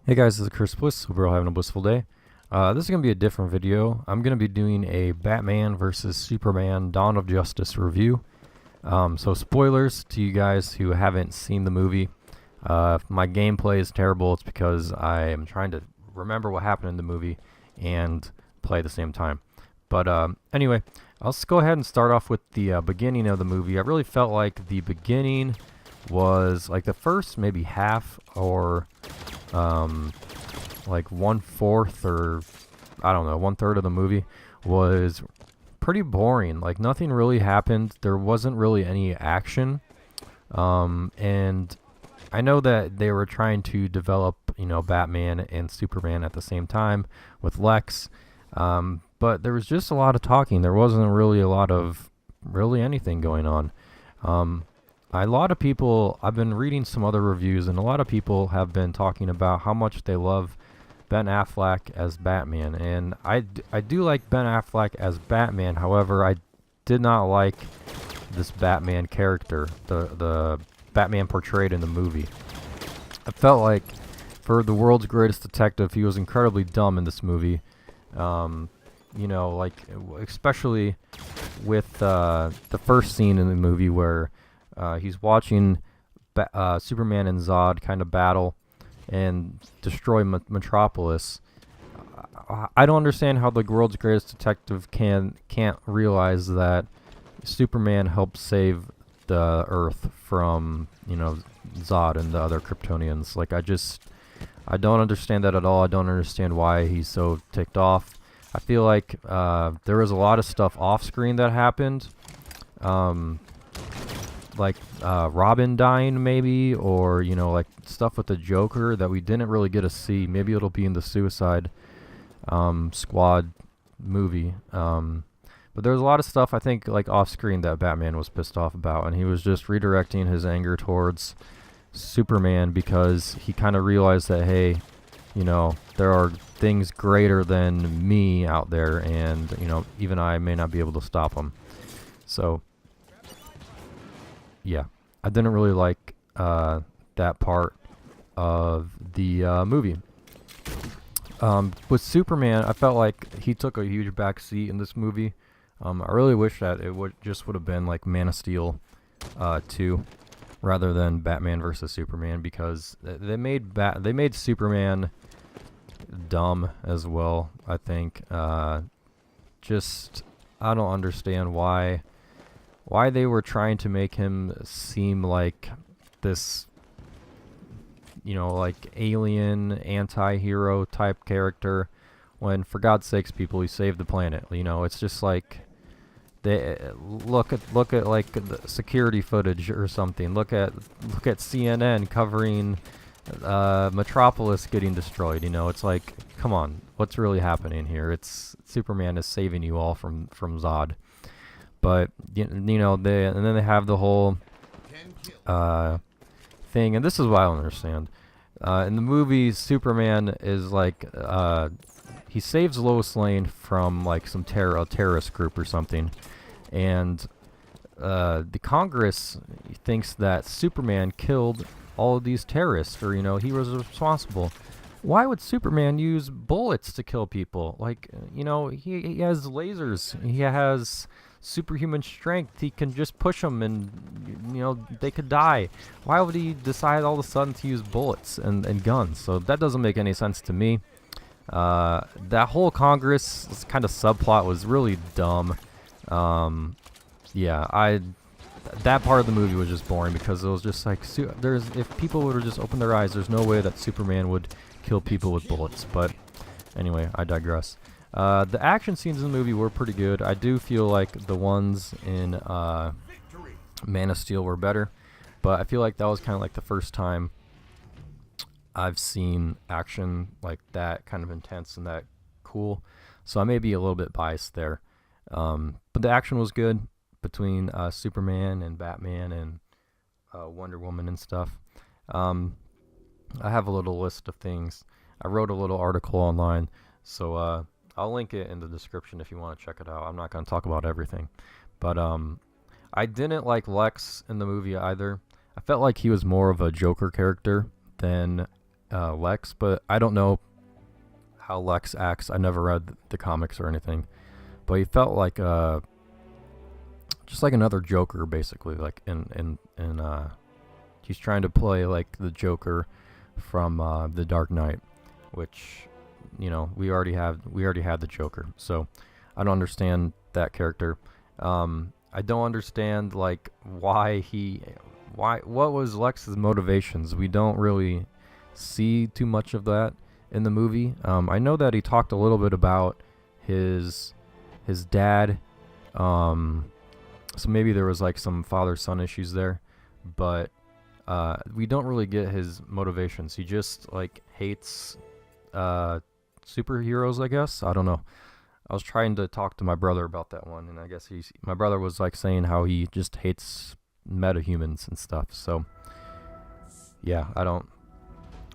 Hey guys, this is Chris Bliss. Hope you're all having a blissful day. This is going to be a different video. I'm going to be doing a Batman vs. Superman Dawn of Justice review. So spoilers to you guys who haven't seen the movie. If my gameplay is terrible, it's because I am trying to remember what happened in the movie and play at the same time. But anyway, let's go ahead and start off with the beginning of the movie. I really felt like the beginning was like the first maybe half or like 1/4 or I don't know, 1/3 of the movie was pretty boring. Like nothing really happened. There wasn't really any action. And I know that they were trying to develop, Batman and Superman at the same time with Lex. But there was just a lot of talking. There wasn't really a lot of really anything going on. A lot of people, I've been reading some other reviews, and a lot of people have been talking about how much they love Ben Affleck as Batman. And I do like Ben Affleck as Batman. However, I did not like this Batman character, the Batman portrayed in the movie. I felt like for the world's greatest detective, he was incredibly dumb in this movie. Like especially with the first scene in the movie where he's watching Superman and Zod kind of battle and destroy Metropolis. I don't understand how the world's greatest detective can't realize that Superman helped save the Earth from Zod and the other Kryptonians. Like I don't understand that at all. I don't understand why he's so ticked off. I feel like there was a lot of stuff off screen that happened. Like Robin dying maybe, or like stuff with the Joker that we didn't really get to see. Maybe it'll be in the Suicide Squad movie. But there's a lot of stuff I think like off screen that Batman was pissed off about, and he was just redirecting his anger towards Superman because he kind of realized that, hey, there are things greater than me out there, and even I may not be able to stop them. So yeah, I didn't really like that part of the movie. With Superman, I felt like he took a huge backseat in this movie. I really wish that it would have been like Man of Steel 2 rather than Batman versus Superman, because they made Superman dumb as well. I think just I don't understand why they were trying to make him seem like this, like alien anti-hero type character, when for God's sakes, people, he saved the planet. It's just like they look at like the security footage or something. Look at CNN covering Metropolis getting destroyed. It's like, come on, what's really happening here? It's Superman is saving you all from Zod. But and then they have the whole thing, and this is what I don't understand. In the movie, Superman is like he saves Lois Lane from like some terrorist group or something, and the Congress thinks that Superman killed all of these terrorists, or he was responsible. Why would Superman use bullets to kill people? Like, he has lasers. He has superhuman strength. He can just push them and, they could die. Why would he decide all of a sudden to use bullets and guns? So that doesn't make any sense to me. That whole Congress kind of subplot was really dumb. That part of the movie was just boring because it was just like, if people would have just opened their eyes, there's no way that Superman would kill people with bullets. But anyway, I digress. The action scenes in the movie were pretty good. I do feel like the ones in Man of Steel were better, but I feel like that was kind of like the first time I've seen action like that, kind of intense and that cool. So I may be a little bit biased there. But the action was good between Superman and Batman and Wonder Woman and stuff. I have a little list of things. I wrote a little article online, so I'll link it in the description if you want to check it out. I'm not going to talk about everything. But I didn't like Lex in the movie either. I felt like he was more of a Joker character than Lex, but I don't know how Lex acts. I never read the comics or anything, but he felt like just like another Joker, basically. Like he's trying to play like the Joker from the Dark Knight, which we already had the Joker, so I don't understand that character. I don't understand like what was Lex's motivations. We don't really see too much of that in the movie. I know that he talked a little bit about his dad, so maybe there was like some father-son issues there, but we don't really get his motivations. He just like hates superheroes, I guess. I don't know. I was trying to talk to my brother about that one, and I guess my brother was like saying how he just hates metahumans and stuff. So yeah,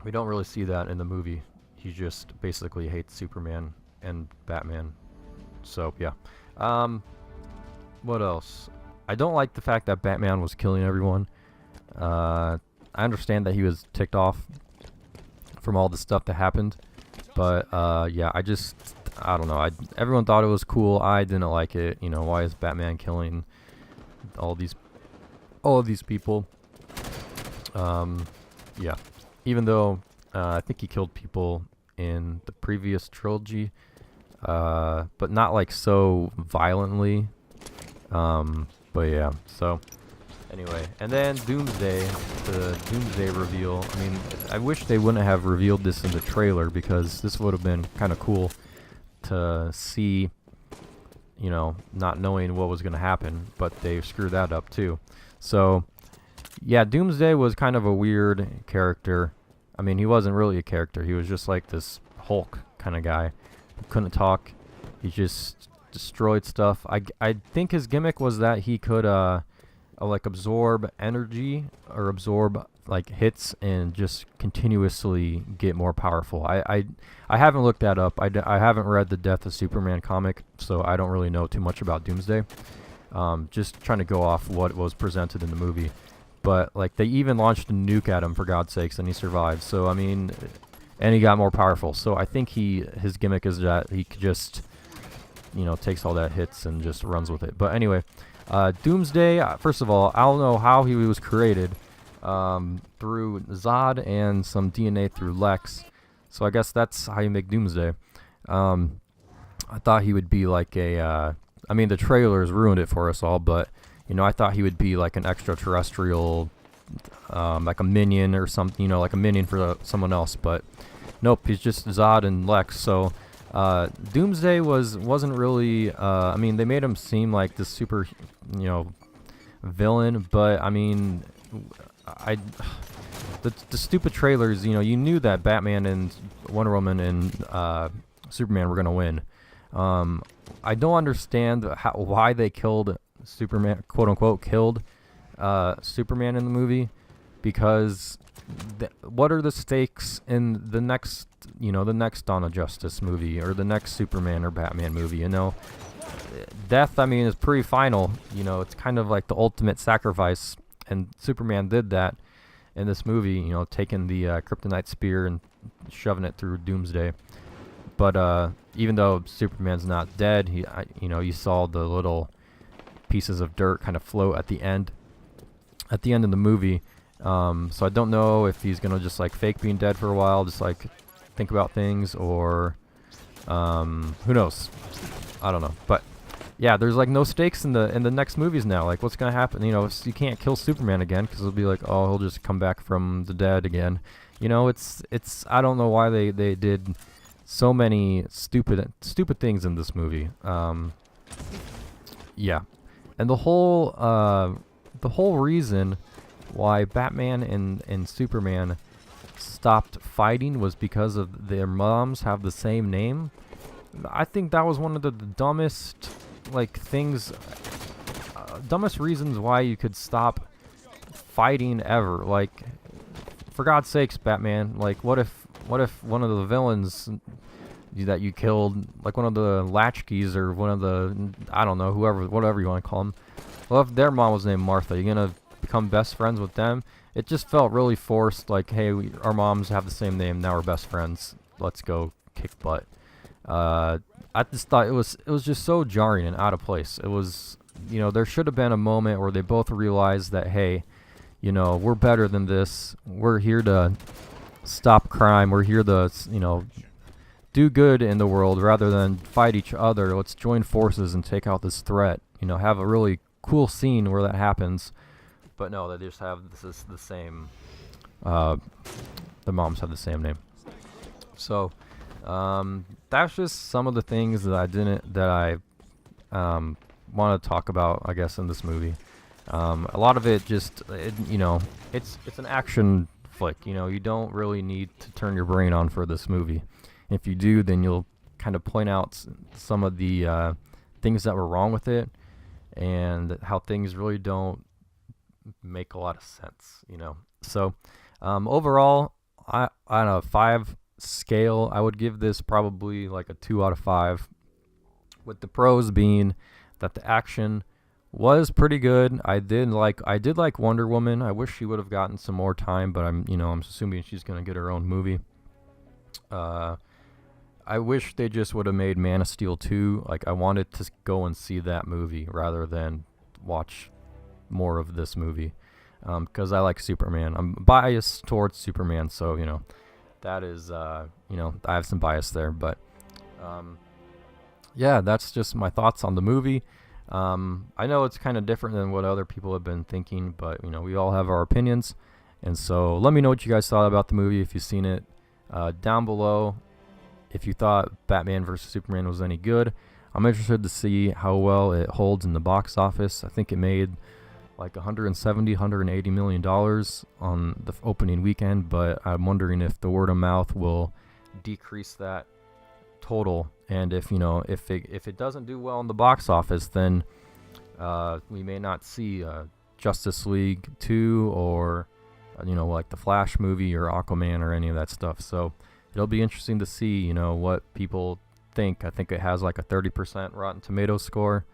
we don't really see that in the movie. He just basically hates Superman and Batman. So yeah. What else? I don't like the fact that Batman was killing everyone. I understand that he was ticked off from all the stuff that happened, but yeah, I don't know. Everyone thought it was cool. I didn't like it. Why is Batman killing all of these people? Yeah. Even though I think he killed people in the previous trilogy, but not like so violently. But yeah. So anyway, and then Doomsday, the Doomsday reveal. I mean, I wish they wouldn't have revealed this in the trailer, because this would have been kind of cool to see, not knowing what was going to happen, but they screwed that up too. So yeah, Doomsday was kind of a weird character. I mean, he wasn't really a character. He was just like this Hulk kind of guy who couldn't talk. He just destroyed stuff. I think his gimmick was that he could like absorb energy or absorb like hits and just continuously get more powerful. I haven't looked that up. I haven't read the Death of Superman comic, so I don't really know too much about Doomsday. Just trying to go off what was presented in the movie. But like, they even launched a nuke at him, for God's sakes, and he survived. So I mean, and he got more powerful. So I think his gimmick is that he could just takes all that hits and just runs with it. But anyway, Doomsday, first of all, I don't know how he was created, through Zod and some DNA through Lex. So I guess that's how you make Doomsday. I thought he would be like I mean, the trailers ruined it for us all, but I thought he would be like an extraterrestrial, like a minion or something, like a minion for someone else. But nope, he's just Zod and Lex. So Doomsday wasn't really. I mean, they made him seem like this super, villain. But I mean, the stupid trailers. You knew that Batman and Wonder Woman and Superman were gonna win. I don't understand why they killed Superman, quote unquote, killed Superman in the movie, because what are the stakes in the next, the next Dawn of Justice movie or the next Superman or Batman movie? Death, I mean, is pretty final. It's kind of like the ultimate sacrifice, and Superman did that in this movie. Taking the kryptonite spear and shoving it through Doomsday. But even though Superman's not dead, you saw the little pieces of dirt kind of float at the end of the movie. So I don't know if he's gonna just like fake being dead for a while, just like think about things, or who knows? I don't know. But yeah, there's like no stakes in the next movies now. Like, what's gonna happen? You can't kill Superman again, because it'll be like, oh, he'll just come back from the dead again. It's I don't know why they did so many stupid things in this movie. Yeah, and the whole reason why Batman and Superman stopped fighting was because of their moms have the same name. I think that was one of the dumbest things, dumbest reasons why you could stop fighting ever. Like, for God's sakes, Batman, like, what if one of the villains that you killed, like one of the Latchkeys or one of the, I don't know, whatever you want to call them, well, if their mom was named Martha, you're gonna become best friends with them. It just felt really forced, like, hey, our moms have the same name, now we're best friends, let's go kick butt. I just thought it was just so jarring and out of place. It was, there should have been a moment where they both realized that, hey, we're better than this. We're here to stop crime. We're here to, do good in the world rather than fight each other. Let's join forces and take out this threat. Have a really cool scene where that happens. But no, they just have the same. The moms have the same name. So that's just some of the things that I want to talk about, I guess, in this movie. A lot of it just, it's an action flick. You don't really need to turn your brain on for this movie. If you do, then you'll kind of point out some of the things that were wrong with it and how things really don't make a lot of sense, So overall, on a 5 scale, I would give this probably like a 2 out of 5, with the pros being that the action was pretty good. I did like Wonder Woman. I wish she would have gotten some more time, but I'm assuming she's going to get her own movie. I wish they just would have made Man of Steel 2. Like, I wanted to go and see that movie rather than watch more of this movie, because I like Superman. I'm biased towards Superman, so that is I have some bias there. But yeah, that's just my thoughts on the movie. I know it's kind of different than what other people have been thinking, but we all have our opinions, and so let me know what you guys thought about the movie if you've seen it down below. If you thought Batman vs Superman was any good, I'm interested to see how well it holds in the box office. I think it made like $180 million on the opening weekend, but I'm wondering if the word of mouth will decrease that total, and if it doesn't do well in the box office, then we may not see Justice League 2 or like the Flash movie or Aquaman or any of that stuff. So it'll be interesting to see what people think. I think it has like a 30% Rotten Tomatoes score.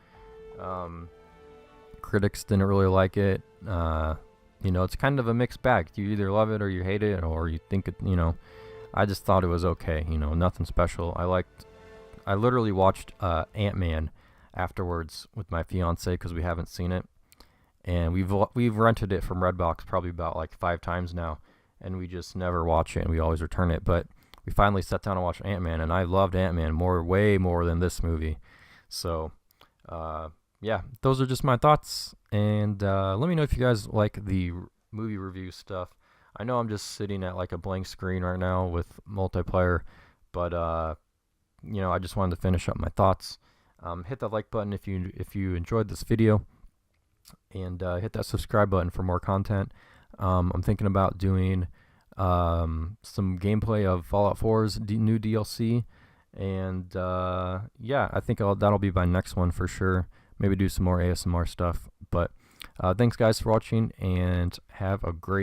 Critics didn't really like it. It's kind of a mixed bag. You either love it or you hate it, or you think it. I just thought it was okay. Nothing special. I literally watched Ant-Man afterwards with my fiance because we haven't seen it, and we've rented it from Redbox probably about like 5 times now, and we just never watch it, and we always return it. But we finally sat down and watched Ant-Man, and I loved Ant-Man way more than this movie. So yeah, those are just my thoughts, and let me know if you guys like the movie review stuff. I know I'm just sitting at like a blank screen right now with multiplayer, but I just wanted to finish up my thoughts. Hit that like button if you enjoyed this video, and hit that subscribe button for more content. I'm thinking about doing some gameplay of Fallout 4's new DLC, and yeah, I think that'll be my next one for sure. Maybe do some more ASMR stuff. But thanks guys for watching, and have a great